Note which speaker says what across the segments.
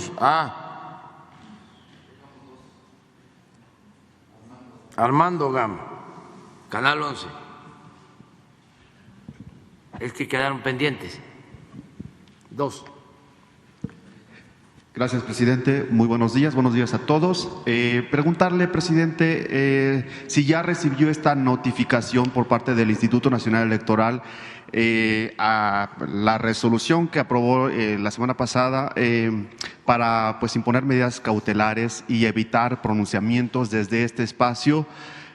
Speaker 1: tenemos Armando Gama, Canal 11. Es que quedaron pendientes. 2.
Speaker 2: Gracias, presidente. Muy buenos días a todos. Preguntarle, presidente, si ya recibió esta notificación por parte del Instituto Nacional Electoral a la resolución que aprobó la semana pasada para pues imponer medidas cautelares y evitar pronunciamientos desde este espacio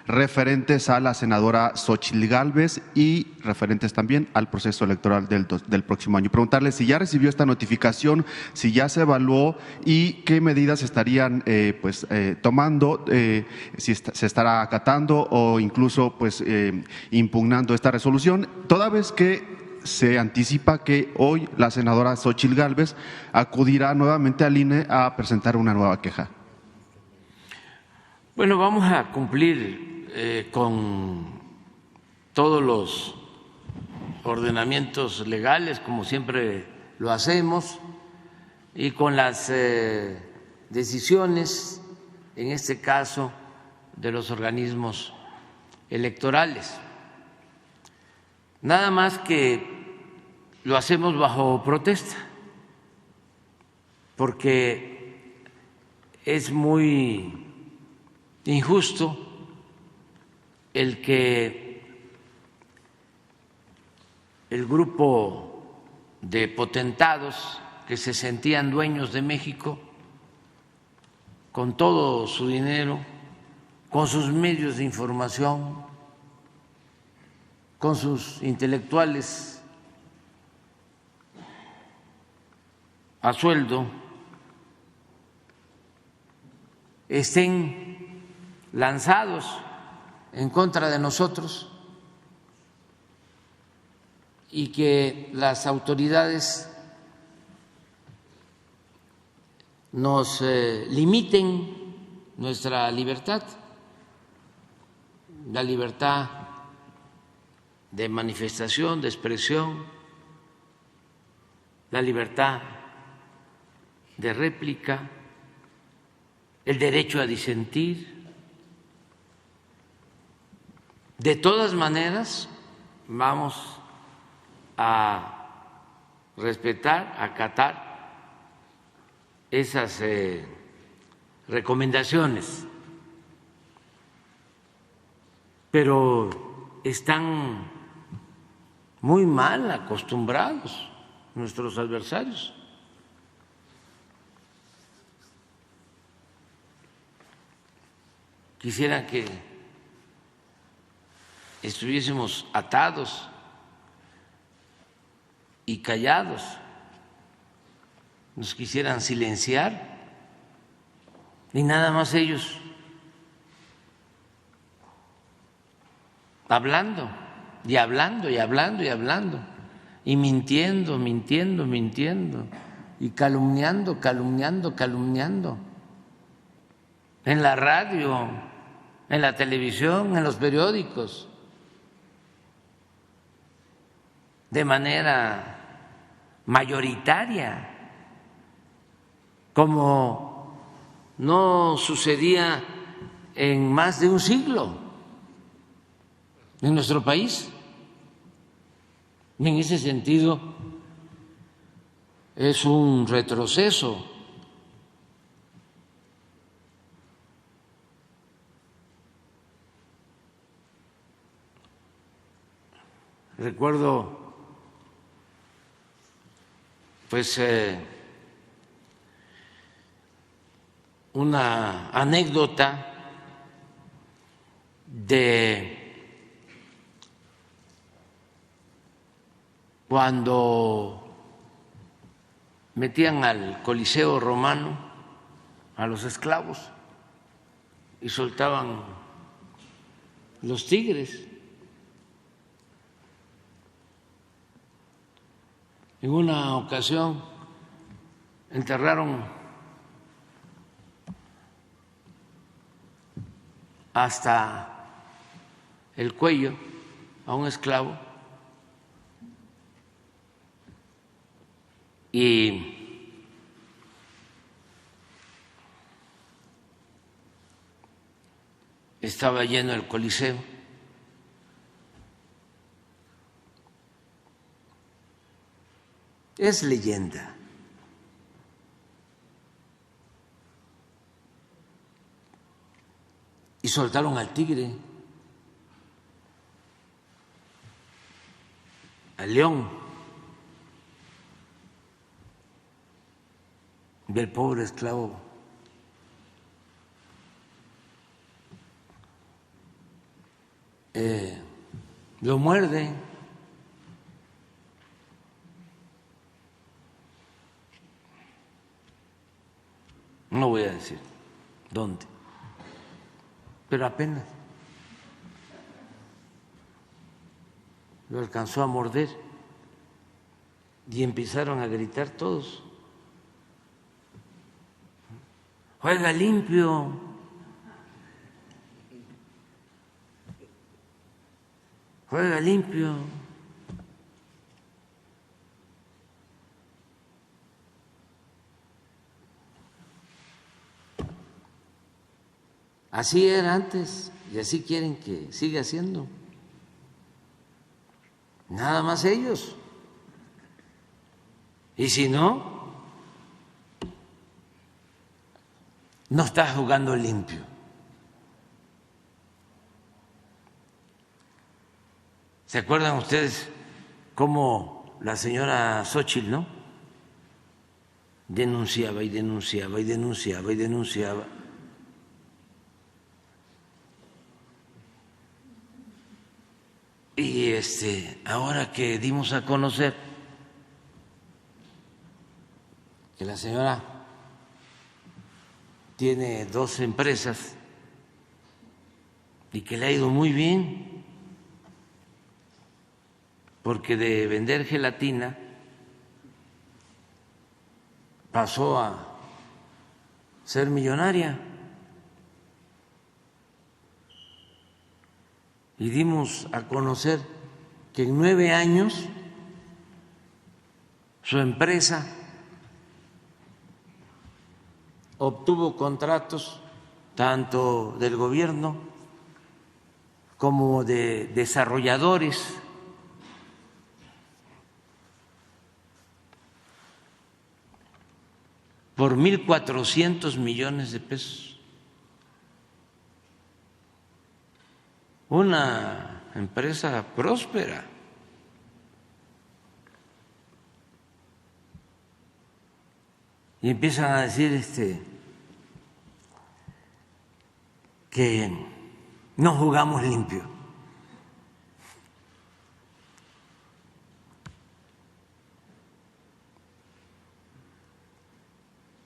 Speaker 2: referentes a la senadora Xóchitl Gálvez y referentes también al proceso electoral del próximo año. Preguntarle si ya recibió esta notificación, si ya se evaluó y qué medidas estarían tomando, si se estará acatando o incluso impugnando esta resolución, toda vez que se anticipa que hoy la senadora Xóchitl Gálvez acudirá nuevamente al INE a presentar una nueva queja.
Speaker 1: Bueno, vamos a cumplir con todos los ordenamientos legales, como siempre lo hacemos, y con las decisiones, en este caso, de los organismos electorales. Nada más que lo hacemos bajo protesta, porque es muy injusto el que el grupo de potentados que se sentían dueños de México, con todo su dinero, con sus medios de información, con sus intelectuales a sueldo, estén lanzados en contra de nosotros y que las autoridades nos limiten nuestra libertad, la libertad de manifestación, de expresión, la libertad de réplica, el derecho a disentir. De todas maneras, vamos a respetar, acatar esas recomendaciones, pero están muy mal acostumbrados nuestros adversarios. Quisieran que estuviésemos atados y callados, nos quisieran silenciar y nada más ellos hablando y hablando y hablando y hablando y mintiendo y calumniando en la radio, en la televisión, en los periódicos, de manera mayoritaria, como no sucedía en más de un siglo en nuestro país. En ese sentido, es un retroceso. Recuerdo una anécdota de cuando metían al Coliseo Romano a los esclavos y soltaban los tigres. En una ocasión enterraron hasta el cuello a un esclavo y estaba lleno el Coliseo. Es leyenda. Y soltaron al tigre, al león, del pobre esclavo lo muerde. No voy a decir dónde, pero apenas lo alcanzó a morder y empezaron a gritar todos: juega limpio, juega limpio. Así era antes y así quieren que siga siendo. Nada más ellos. Y si no, no está jugando limpio. ¿Se acuerdan ustedes cómo la señora Xóchitl, no? Denunciaba y denunciaba y denunciaba y denunciaba. Y ahora que dimos a conocer que la señora tiene 2 empresas y que le ha ido muy bien, porque de vender gelatina pasó a ser millonaria. Y dimos a conocer que en 9 años su empresa obtuvo contratos tanto del gobierno como de desarrolladores por 1.400 millones de pesos. Una empresa próspera. Y empiezan a decir que no jugamos limpio.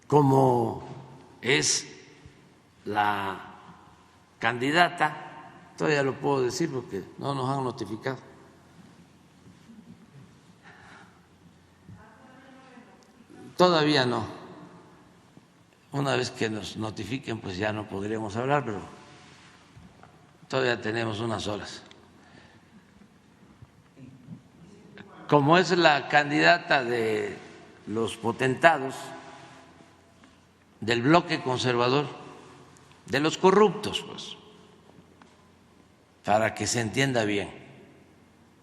Speaker 1: Como es la candidata, todavía lo puedo decir porque no nos han notificado. Todavía no. Una vez que nos notifiquen, pues ya no podríamos hablar, pero todavía tenemos unas horas. Como es la candidata de los potentados del bloque conservador, de los corruptos, pues, para que se entienda bien,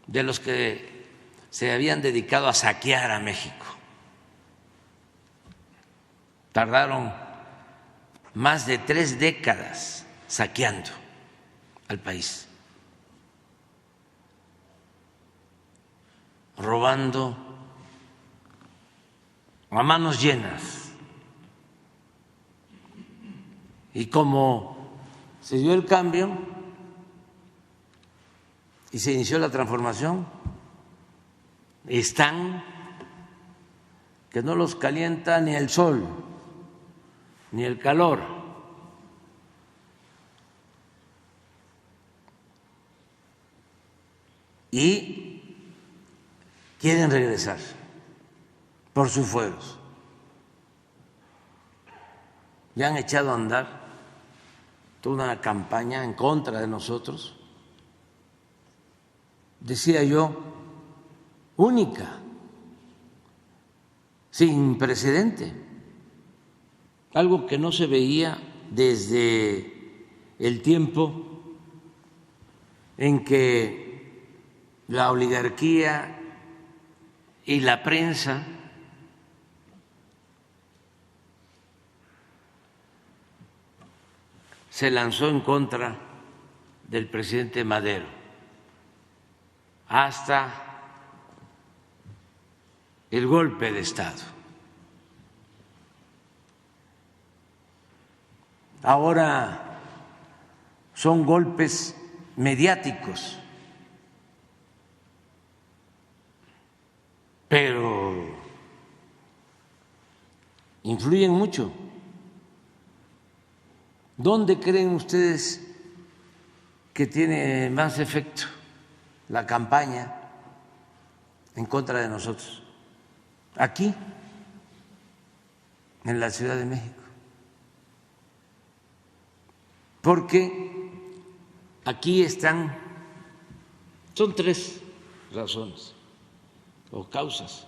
Speaker 1: de los que se habían dedicado a saquear a México. Tardaron más de 3 décadas saqueando al país, robando a manos llenas. Y como se dio el cambio y se inició la transformación, están que no los calienta ni el sol ni el calor. Y quieren regresar por sus fueros. Ya han echado a andar toda una campaña en contra de nosotros, decía yo, única, sin precedente, algo que no se veía desde el tiempo en que la oligarquía y la prensa se lanzó en contra del presidente Madero hasta el golpe de Estado. Ahora son golpes mediáticos, pero influyen mucho. ¿Dónde creen ustedes que tiene más efecto la campaña en contra de nosotros? Aquí, en la Ciudad de México. Porque aquí son 3 razones o causas.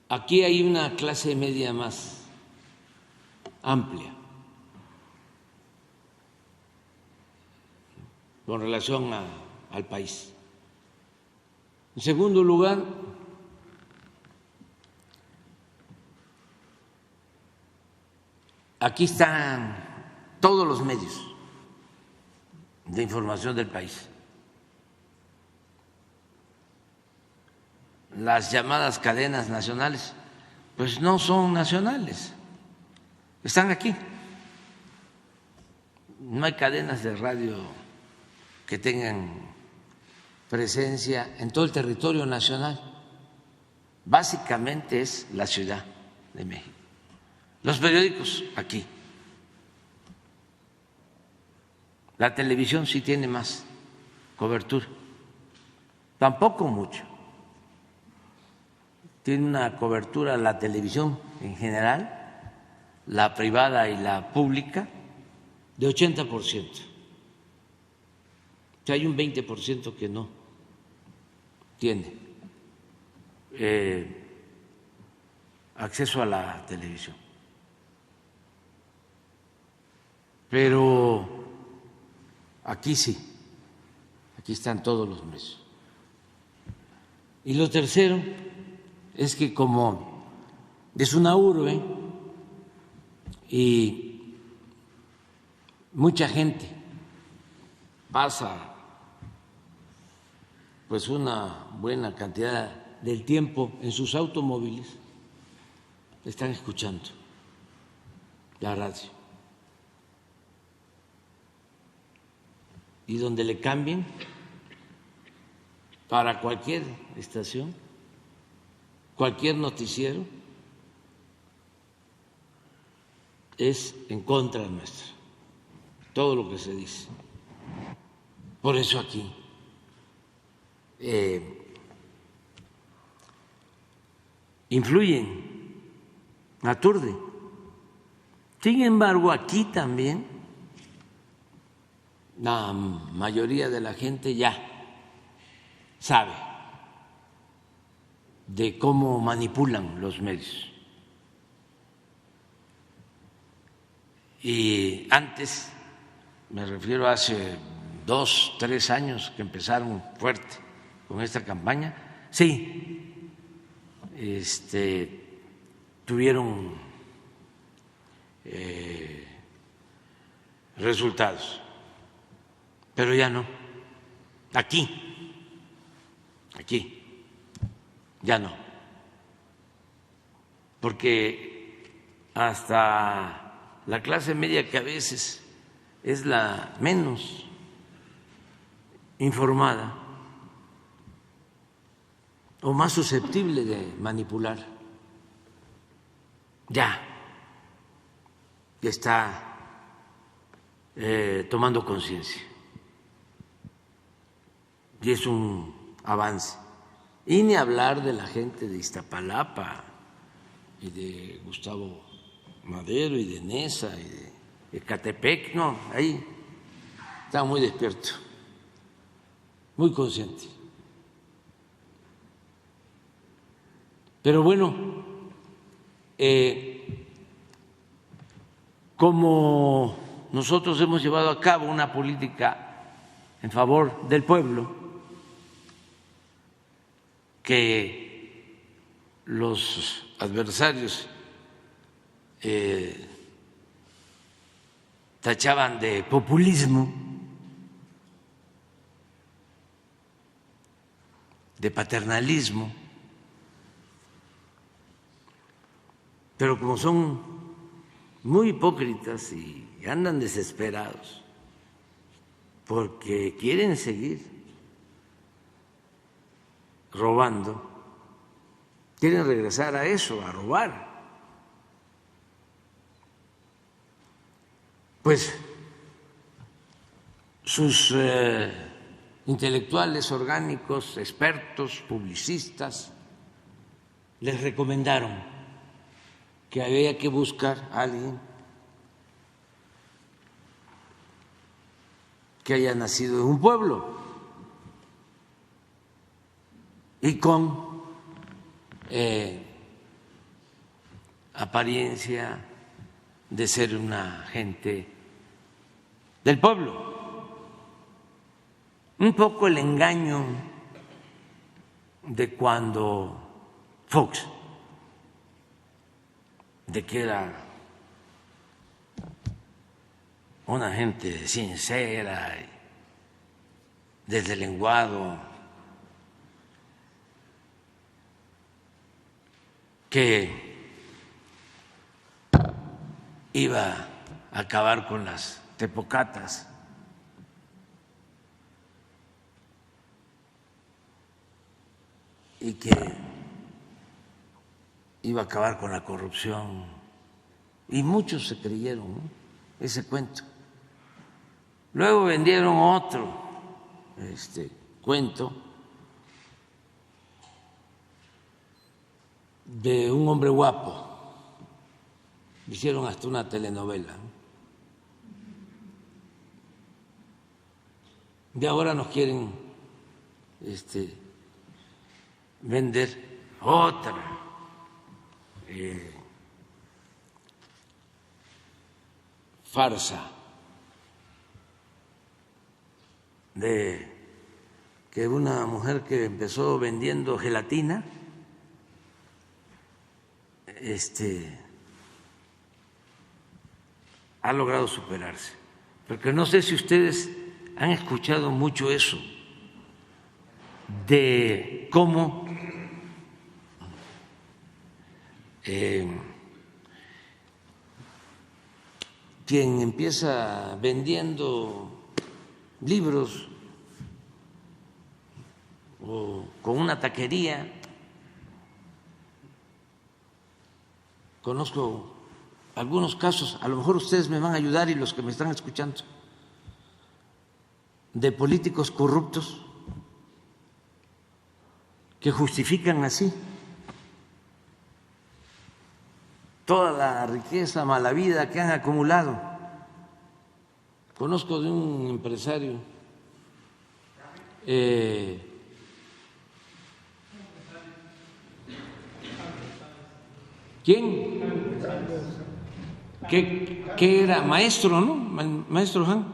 Speaker 1: Aquí hay una clase media más amplia con relación al país. En segundo lugar, aquí están todos los medios de información del país. Las llamadas cadenas nacionales, pues no son nacionales, están aquí. No hay cadenas de radio que tengan presencia en todo el territorio nacional. Básicamente es la Ciudad de México. Los periódicos aquí. La televisión sí tiene más cobertura, tampoco mucho. Tiene una cobertura la televisión en general, la privada y la pública, de 80%. O sea, hay un 20% que no tiene acceso a la televisión. Pero aquí sí, aquí están todos los medios. Y lo tercero es que como es una urbe y mucha gente pasa pues una buena cantidad del tiempo en sus automóviles, están escuchando la radio. Y donde le cambien para cualquier estación, cualquier noticiero, es en contra nuestra, todo lo que se dice. Por eso aquí influyen, aturden. Sin embargo, aquí también la mayoría de la gente ya sabe de cómo manipulan los medios. Y antes, me refiero a hace 2, 3 años que empezaron fuerte con esta campaña, sí, tuvieron resultados. Pero ya no, aquí ya no, porque hasta la clase media, que a veces es la menos informada o más susceptible de manipular, ya está tomando conciencia. Y es un avance. Y ni hablar de la gente de Iztapalapa y de Gustavo Madero y de Neza y de Ecatepec, no, ahí están muy despiertos, muy conscientes. Pero bueno, como nosotros hemos llevado a cabo una política en favor del pueblo, que los adversarios tachaban de populismo, de paternalismo, pero como son muy hipócritas y andan desesperados porque quieren seguir robando, quieren regresar a eso, a robar, pues sus intelectuales orgánicos, expertos, publicistas, les recomendaron que había que buscar a alguien que haya nacido en un pueblo y con apariencia de ser una gente del pueblo. Un poco el engaño de cuando Fox, de que era una gente sincera, desde el lenguado, que iba a acabar con las tepocatas. Y que iba a acabar con la corrupción. Y muchos se creyeron, ¿no?, ese cuento. Luego vendieron otro cuento de un hombre guapo. Hicieron hasta una telenovela, ¿no? Y ahora nos quieren vender otra farsa de que una mujer que empezó vendiendo gelatina ha logrado superarse. Porque no sé si ustedes han escuchado mucho eso de cómo quien empieza vendiendo libros o con una taquería, conozco algunos casos, a lo mejor ustedes me van a ayudar y los que me están escuchando, de políticos corruptos que justifican así toda la riqueza mala vida que han acumulado. Conozco de un empresario ¿quién? Que era maestro, ¿no? Maestro Juan.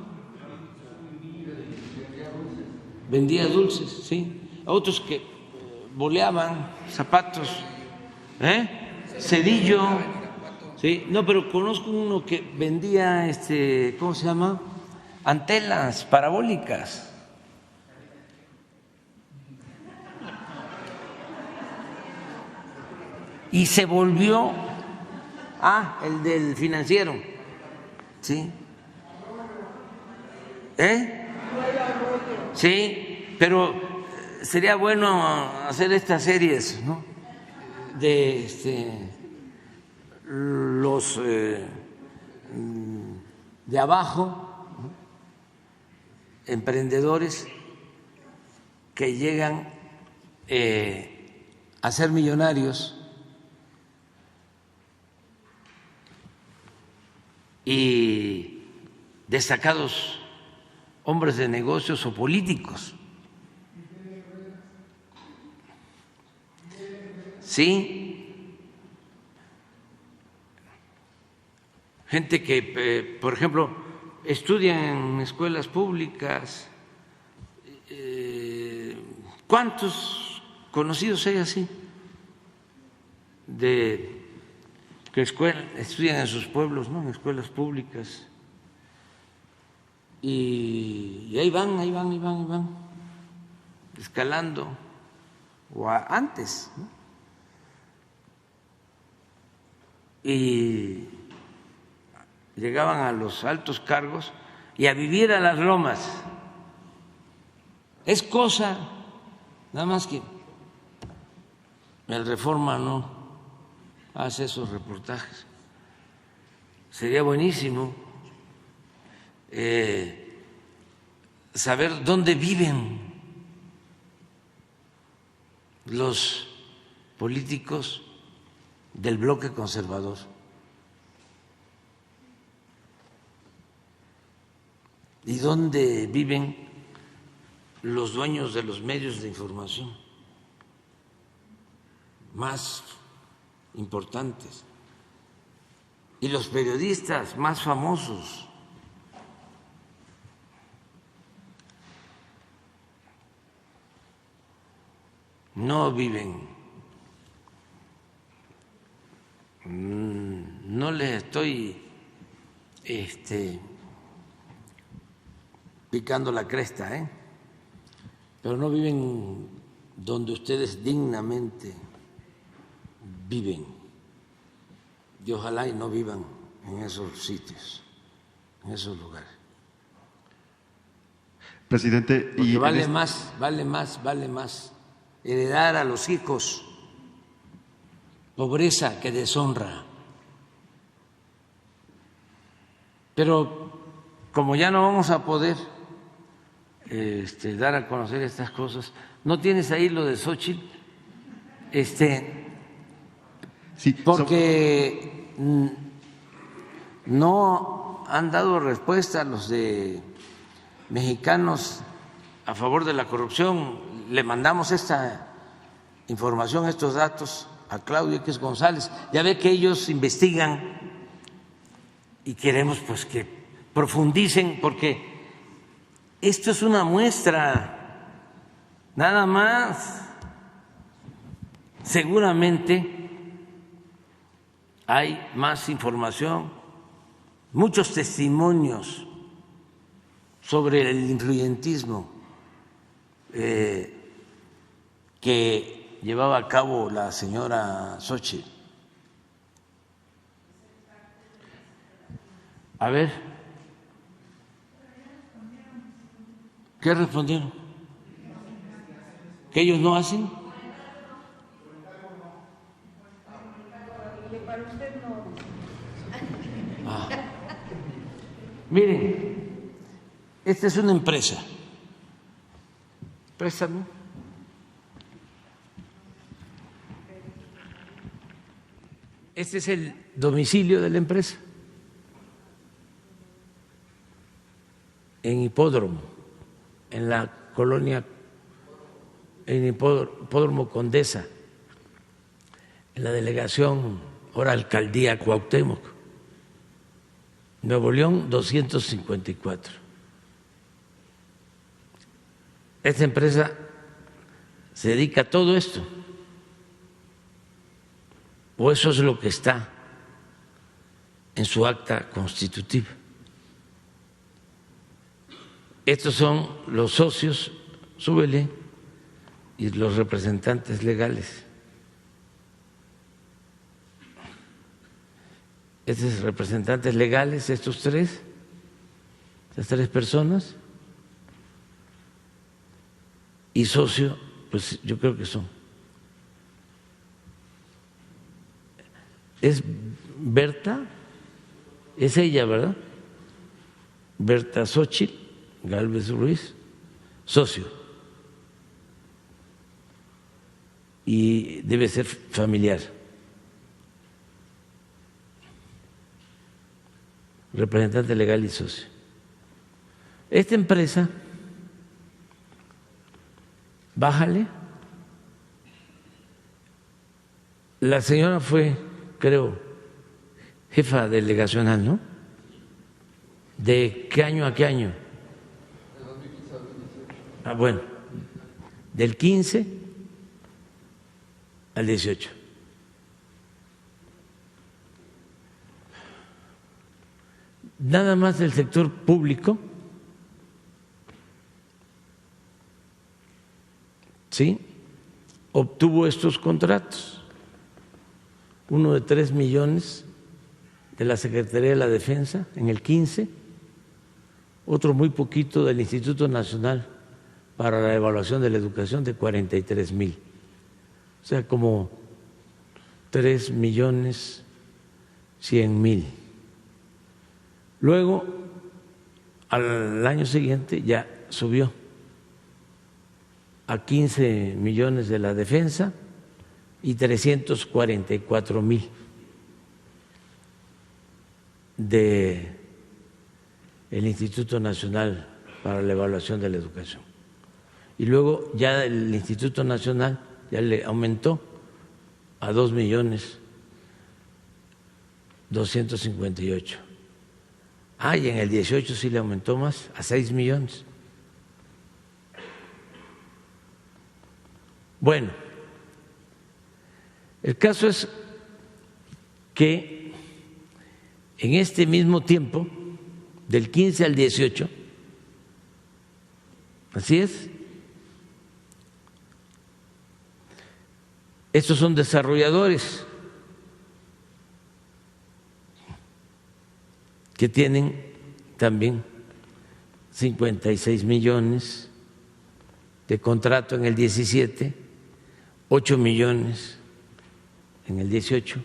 Speaker 1: Vendía dulces, sí. A otros que boleaban zapatos, Cedillo, sí. No, pero conozco uno que vendía, ¿cómo se llama? Antenas parabólicas. Y se volvió, el del financiero, sí. Sí, pero sería bueno hacer estas series, ¿no?, de los de abajo, ¿no?, emprendedores que llegan a ser millonarios y destacados hombres de negocios o políticos. Sí. gente que, por ejemplo, estudian en escuelas públicas. ¿Cuántos conocidos hay así? De que estudian en sus pueblos, ¿no? En escuelas públicas. Y ahí van, escalando, o antes, ¿no? Y llegaban a los altos cargos y a vivir a las lomas. Es cosa, nada más que el Reforma no hace esos reportajes. Sería buenísimo saber dónde viven los políticos del bloque conservador. ¿Y dónde viven los dueños de los medios de información más importantes y los periodistas más famosos? No viven. No les estoy picando la cresta, pero no viven donde ustedes dignamente viven, y ojalá y no vivan en esos sitios, en esos lugares.
Speaker 2: Presidente,
Speaker 1: porque vale más heredar a los hijos pobreza que deshonra. Pero como ya no vamos a poder dar a conocer estas cosas, ¿no tienes ahí lo de Xóchitl?
Speaker 2: Sí,
Speaker 1: porque no han dado respuesta los de Mexicanos a favor de la corrupción. Le mandamos esta información, estos datos a Claudio X González. Ya ve que ellos investigan y queremos pues que profundicen, porque esto es una muestra, nada más. Seguramente hay más información, muchos testimonios sobre el influyentismo que llevaba a cabo la señora Xóchitl. A ver, ¿qué respondieron? ¿Que ellos no hacen? Miren, esta es una empresa. Préstame. Este es el domicilio de la empresa. En Hipódromo, en la colonia, en Hipódromo Condesa, en la delegación, ahora alcaldía Cuauhtémoc, Nuevo León 254. Esta empresa se dedica a todo esto, o eso es lo que está en su acta constitutiva. Estos son los socios, súbele, y los representantes legales. Estos representantes legales, estas tres personas, y socio, pues yo creo que son. Es Berta, es ella, ¿verdad? Berta Xóchitl Gálvez Ruiz, socio. Y debe ser familiar. Representante legal y socio. Esta empresa, bájale, la señora fue, creo, jefa delegacional, ¿no? ¿De qué año a qué año? Ah, bueno, del 15 al 18. Nada más del sector público, ¿sí?, obtuvo estos contratos. Uno de 3 millones de la Secretaría de la Defensa en el 15, otro muy poquito del Instituto Nacional para la Evaluación de la Educación de 43,000, o sea, como 3,100,000. Luego, al año siguiente ya subió a 15 millones de la Defensa y 344,000 de el Instituto Nacional para la Evaluación de la Educación. Y luego ya el Instituto Nacional ya le aumentó a 2,258,000. Ah, y en el 18 sí le aumentó más, a 6 millones. Bueno, el caso es que en este mismo tiempo, del 15 al 18, así es, estos son desarrolladores que tienen también 56 millones de contrato en el 17, 8 millones en el 18.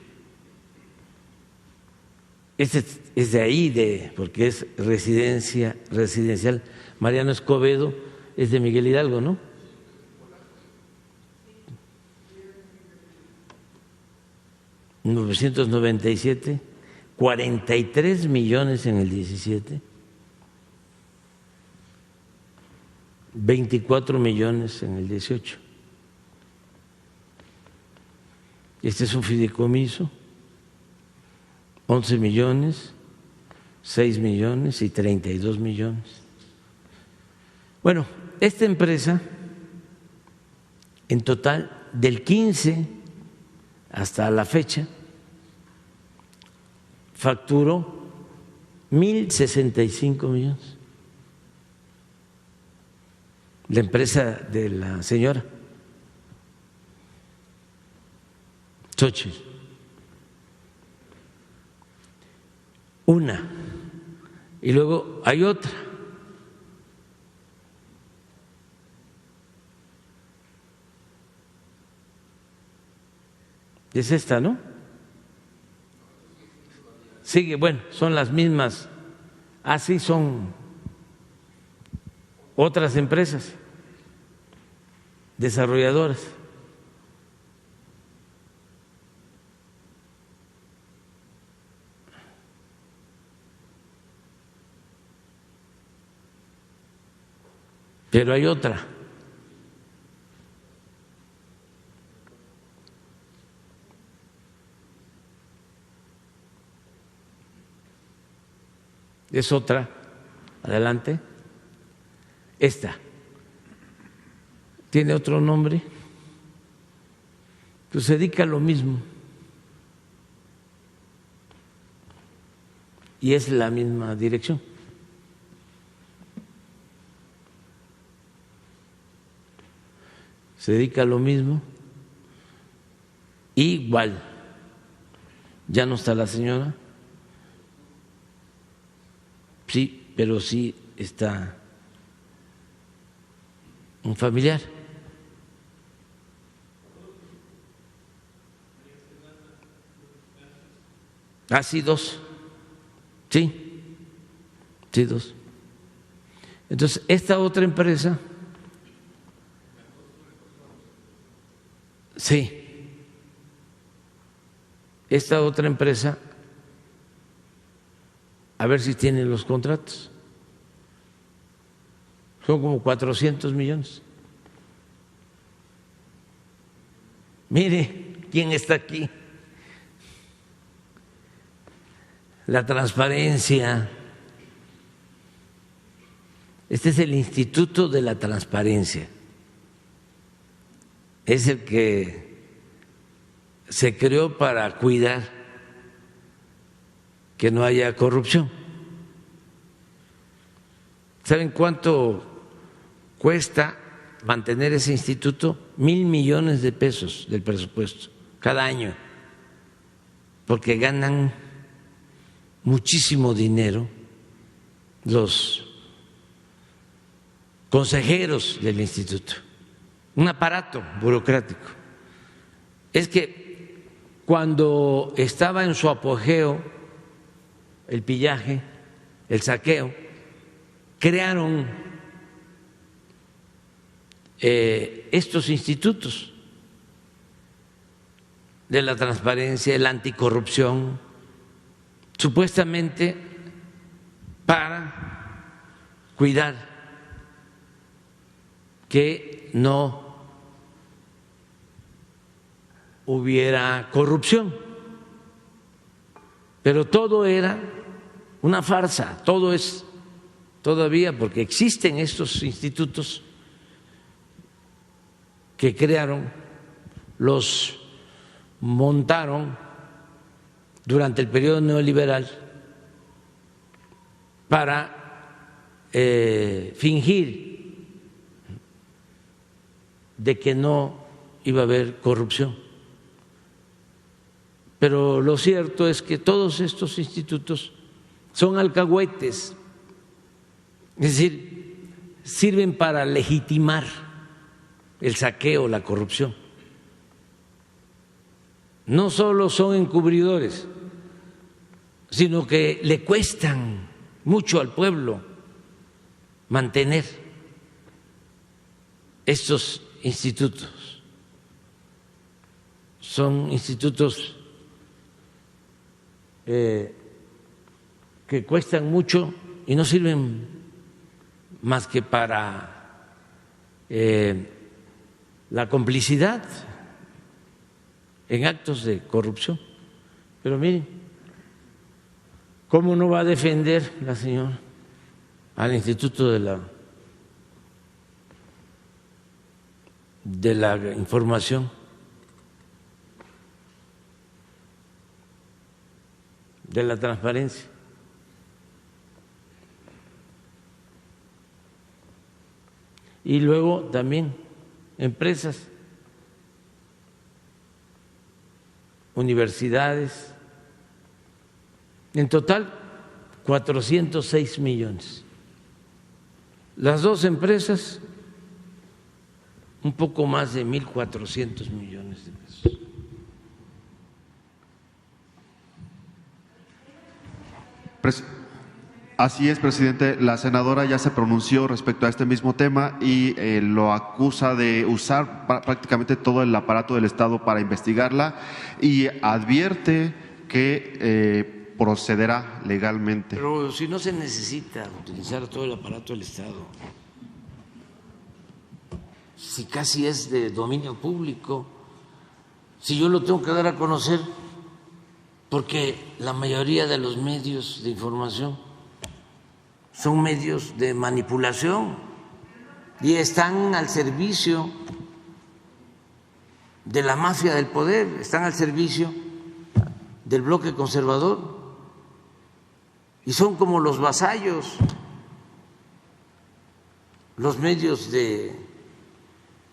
Speaker 1: Este es de ahí, porque es residencial. Mariano Escobedo es de Miguel Hidalgo, ¿no? En 997, 43 millones en el 17, 24 millones en el 18. Este es un fideicomiso, 11 millones, 6 millones y 32 millones. Bueno, esta empresa, en total, del 15 hasta la fecha, facturó 1,065 millones. La empresa de la señora Xochitl. Una. Y luego hay otra. Es esta, ¿no? Sigue, bueno, son las mismas. Así son otras empresas desarrolladoras. Pero hay otra. Es otra. Adelante. Esta. Tiene otro nombre. Pues se dedica a lo mismo. Y es la misma dirección. Se dedica a lo mismo. Igual. Ya no está la señora. Sí, pero sí está un familiar. Ah, sí, dos. Sí, sí, dos. Entonces, esta otra empresa, sí, esta otra empresa, a ver si tienen los contratos. Son como 400 millones. Mire quién está aquí. la transparencia. Este es el Instituto de la Transparencia. Es el que se creó para cuidar que no haya corrupción. ¿Saben cuánto cuesta mantener ese instituto? 1,000 millones de pesos del presupuesto cada año, porque ganan muchísimo dinero los consejeros del instituto, un aparato burocrático. Es que cuando estaba en su apogeo el pillaje, el saqueo, crearon estos institutos de la transparencia, la anticorrupción, supuestamente para cuidar que no hubiera corrupción. Pero todo era una farsa, todo es todavía, porque existen estos institutos que crearon, los montaron durante el periodo neoliberal para fingir de que no iba a haber corrupción. Pero lo cierto es que todos estos institutos son alcahuetes, es decir, sirven para legitimar el saqueo, la corrupción. No solo son encubridores, sino que le cuestan mucho al pueblo mantener estos institutos. Son institutos que cuestan mucho y no sirven más que para la complicidad en actos de corrupción. Pero miren, ¿cómo no va a defender la señora al Instituto de la Información? De la transparencia. Y luego también empresas, universidades, en total 406 millones. Las dos empresas, un poco más de 1,400 millones de pesos.
Speaker 2: Así es, presidente. La senadora ya se pronunció respecto a este mismo tema y lo acusa de usar prácticamente todo el aparato del Estado para investigarla y advierte que procederá legalmente.
Speaker 1: Pero si no se necesita utilizar todo el aparato del Estado, si casi es de dominio público, si yo lo tengo que dar a conocer, porque la mayoría de los medios de información son medios de manipulación y están al servicio de la mafia del poder, están al servicio del bloque conservador y son como los vasallos, los medios de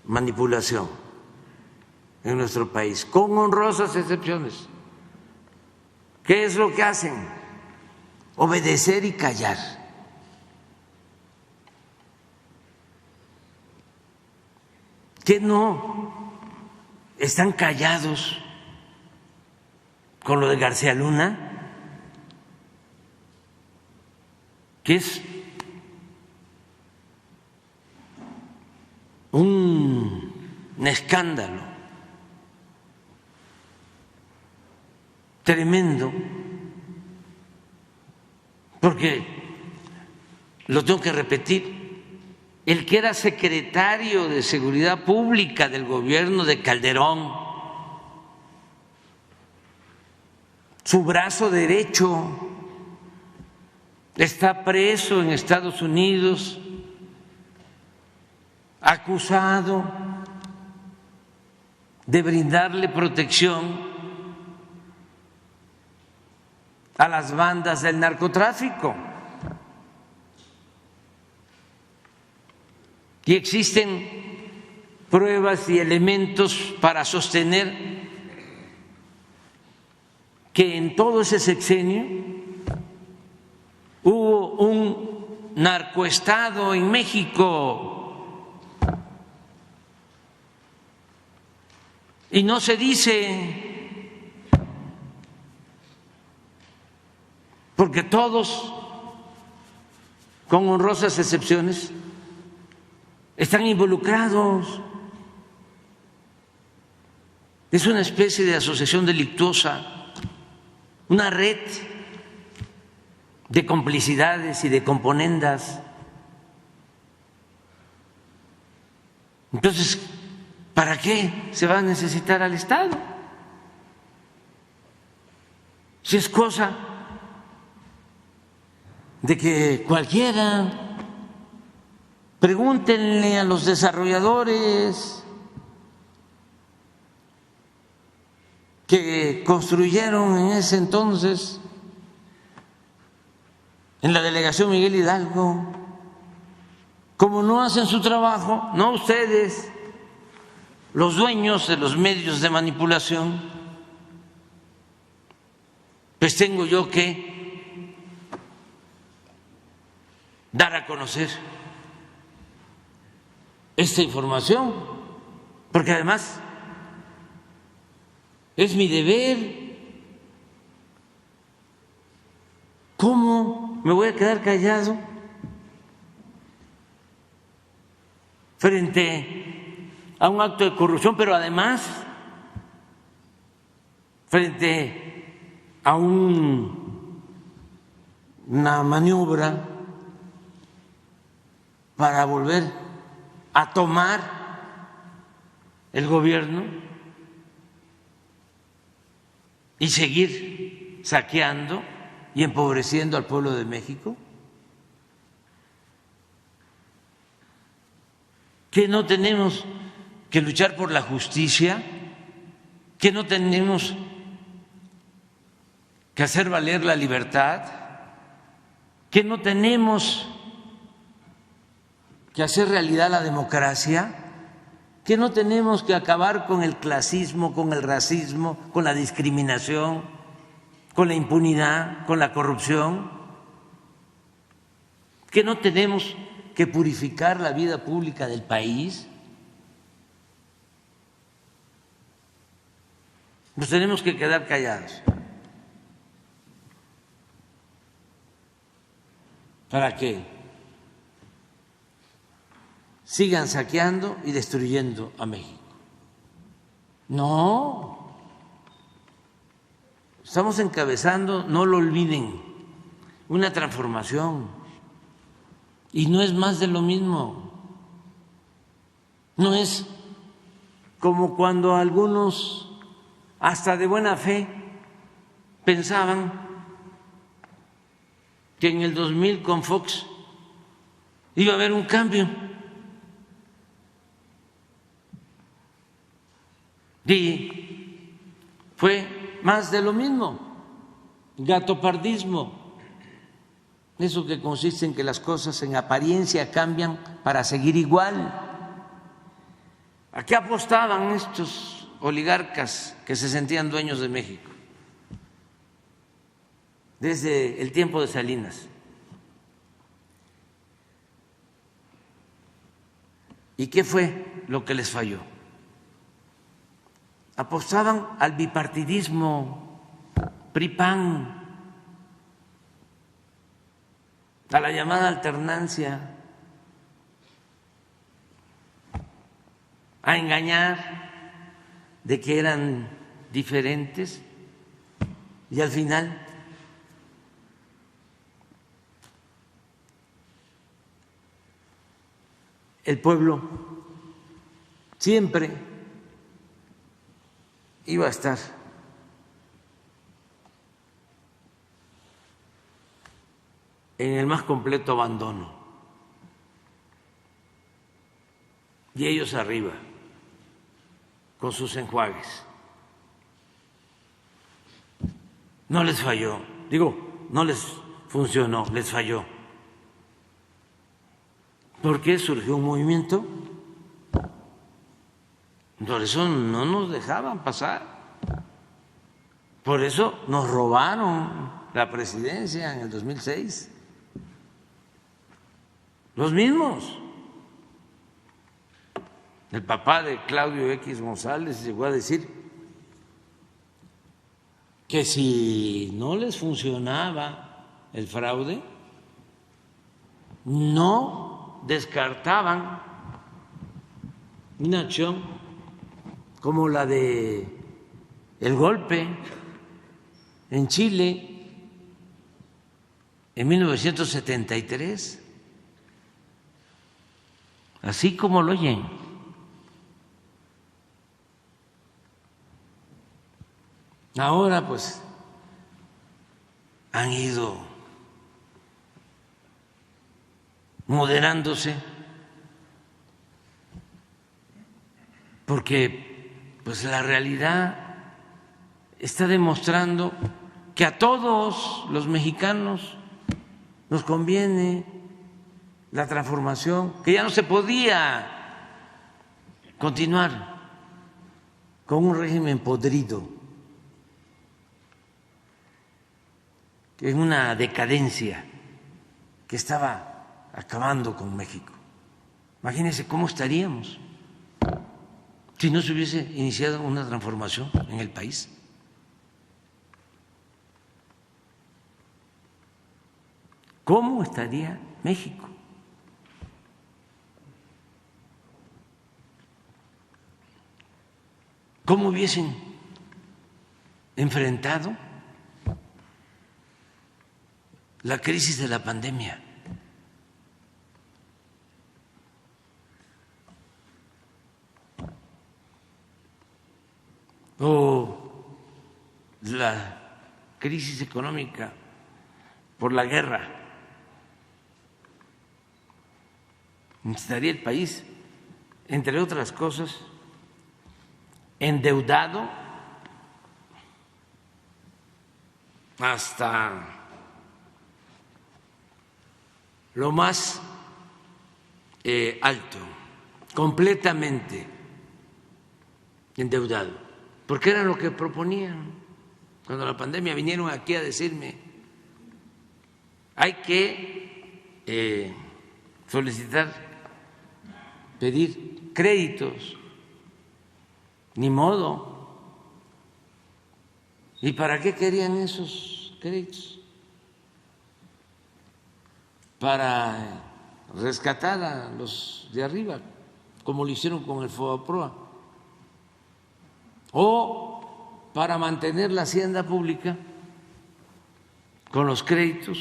Speaker 1: manipulación en nuestro país, con honrosas excepciones. ¿Qué es lo que hacen? Obedecer y callar. ¿Qué no están callados con lo de García Luna? Que es un escándalo tremendo, porque lo tengo que repetir, el que era secretario de Seguridad Pública del gobierno de Calderón, su brazo derecho, está preso en Estados Unidos, acusado de brindarle protección a las bandas del narcotráfico. Y existen pruebas y elementos para sostener que en todo ese sexenio hubo un narcoestado en México. Y no se dice, porque todos, con honrosas excepciones, están involucrados. Es una especie de asociación delictuosa, una red de complicidades y de componendas. Entonces, ¿para qué se va a necesitar al Estado? Si es cosa de que cualquiera, pregúntenle a los desarrolladores que construyeron en ese entonces en la delegación Miguel Hidalgo, como no hacen su trabajo, no ustedes, los dueños de los medios de manipulación, pues tengo yo que dar a conocer esta información, porque además es mi deber. ¿Cómo me voy a quedar callado frente a un acto de corrupción, pero además frente a una maniobra para volver a tomar el gobierno y seguir saqueando y empobreciendo al pueblo de México? ¿Que no tenemos que luchar por la justicia? ¿Que no tenemos que hacer valer la libertad? ¿Que no tenemos que hacer realidad la democracia? ¿Que no tenemos que acabar con el clasismo, con el racismo, con la discriminación, con la impunidad, con la corrupción? ¿Que no tenemos que purificar la vida pública del país? Nos tenemos que quedar callados para que sigan saqueando y destruyendo a México. No, estamos encabezando, no lo olviden, una transformación, y no es más de lo mismo. No es como cuando algunos, hasta de buena fe, pensaban que en el 2000 con Fox iba a haber un cambio. Y fue más de lo mismo, gatopardismo, eso que consiste en que las cosas en apariencia cambian para seguir igual. ¿A qué apostaban estos oligarcas que se sentían dueños de México desde el tiempo de Salinas? ¿Y qué fue lo que les falló? Apostaban al bipartidismo, PRI-PAN, a la llamada alternancia, a engañar de que eran diferentes, y al final el pueblo siempre iba a estar en el más completo abandono. Y ellos arriba, con sus enjuagues. No les falló, digo, no les funcionó, les falló. ¿Por qué surgió un movimiento? Por eso no nos dejaban pasar. Por eso nos robaron la presidencia en el 2006. Los mismos. El papá de Claudio X González llegó a decir que si no les funcionaba el fraude, no descartaban una acción como la de el golpe en Chile en 1973, así como lo oyen. Ahora pues han ido moderándose porque pues la realidad está demostrando que a todos los mexicanos nos conviene la transformación, que ya no se podía continuar con un régimen podrido, en una decadencia que estaba acabando con México. Imagínense cómo estaríamos si no se hubiese iniciado una transformación en el país. ¿Cómo estaría México? ¿Cómo hubiesen enfrentado la crisis de la pandemia? O la crisis económica por la guerra. Estaría el país, entre otras cosas, endeudado hasta lo más alto, completamente endeudado, porque era lo que proponían cuando la pandemia. Vinieron aquí a decirme: hay que solicitar, pedir créditos. Ni modo. ¿Y para qué querían esos créditos? Para rescatar a los de arriba, como lo hicieron con el FOBAPROA, o para mantener la hacienda pública con los créditos.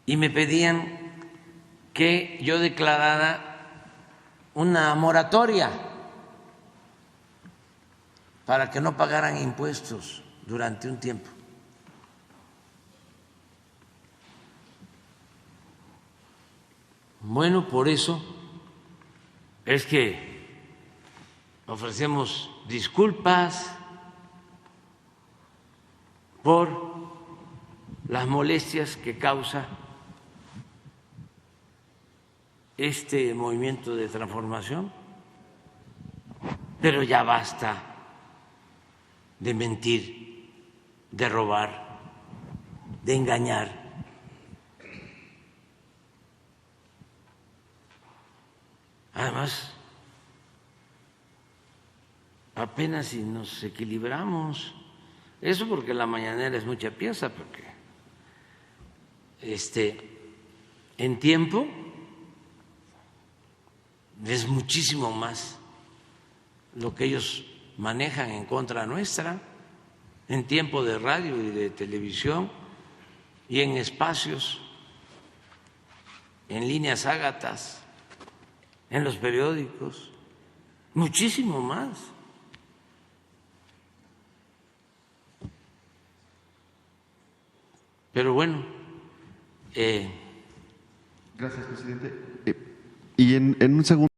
Speaker 1: Y me pedían que yo declarara una moratoria para que no pagaran impuestos durante un tiempo. Bueno, por eso es que ofrecemos disculpas por las molestias que causa este movimiento de transformación, pero ya basta de mentir, de robar, de engañar. Además, apenas si nos equilibramos. Eso porque la mañanera es mucha pieza, porque en tiempo es muchísimo más lo que ellos manejan en contra nuestra, en tiempo de radio y de televisión y en espacios, en líneas ágatas, en los periódicos, muchísimo más. Pero bueno.
Speaker 2: Gracias, presidente. Y en un segundo.